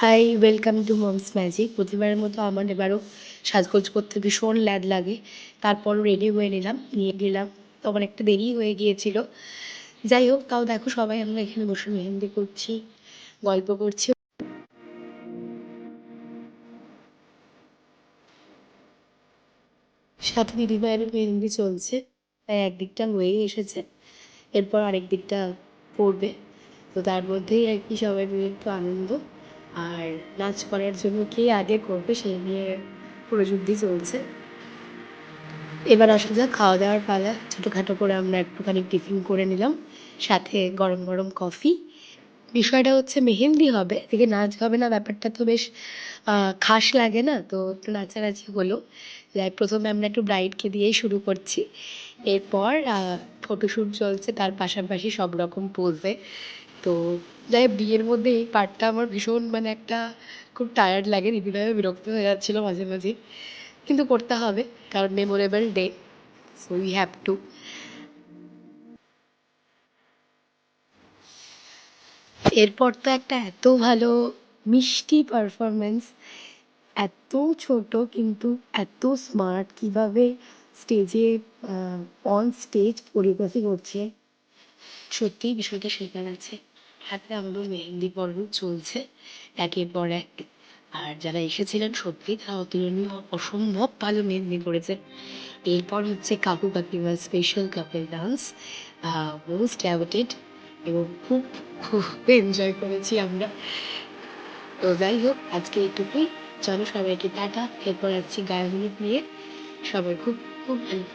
High, welcome to Mom's magic. প্রতিবারের মতো আমার এবারও সাজগোজ করতে ভীষণ ল্যাদ লাগে। তারপর রেডি হয়ে নিয়ে গেলাম। তখন একটা দেরি হয়ে গিয়েছিল। যাই হোক, তাও দেখো সবাই আমরা এখানে বসে মেহেন্দি করছি, গল্প করছি। সাথে দিদিভাইয়েরও মেহেন্দি চলছে, তাই একদিকটা হয়েই এসেছে, এরপর আরেক দিকটা পড়বে। তো তার মধ্যেই আর কি সবাই মিলে একটু আনন্দ। আর নাচ করার জন্য কে আগে করবে সেই নিয়ে প্রযুক্তি চলছে। এবার আসা যাক খাওয়া দাওয়ার পালা। ছোটোখাটো করে আমরা একটুখানি টিফিন করে নিলাম, সাথে গরম গরম কফি। বিষয়টা হচ্ছে মেহেন্দি হবে, এদিকে নাচ হবে না, ব্যাপারটা তো বেশ খাস লাগে না? তো একটু নাচানাচি হলো। যাই প্রথমে আমরা একটু ব্রাইডকে দিয়েই শুরু করছি, এরপর ফটোশ্যুট চলছে তার পাশাপাশি সব রকম পোজে। তো যাই হোক, বিয়ের মধ্যে এই পার্টটা আমার ভীষণ মানে একটা খুব টায়ার্ড লাগে, দিদিভাইও বিরক্ত হয়ে যাচ্ছিলো মাঝে মাঝে, কিন্তু করতে হবে কারণ memorable day, so we have to. এরপর তো একটা এত ভালো মিষ্টি পারফরমেন্স, এত ছোট কিন্তু এত স্মার্ট, কীভাবে স্টেজে অন স্টেজ কোরিওগ্রাফি করছে, সত্যিই বিষয়টা শেখার আছে। হাতে আমারও মেহেন্দি পরানো চলছে একের পর এক। আর যারা এসেছিলেন সত্যি তারা অতুলনীয়, অসম্ভব ভালো মেহেন্দি করেছে। এরপর হচ্ছে কাকু কাকিমার special couple dance, most awaited, এবং খুব খুব এনজয় করেছি আমরা। তো যাই হোক, আজকে এইটুকুই। চলো সবাইকে টাটা, এরপর আসছি গায়ে হলুদ নিয়ে। সবাই খুব খুব ভালো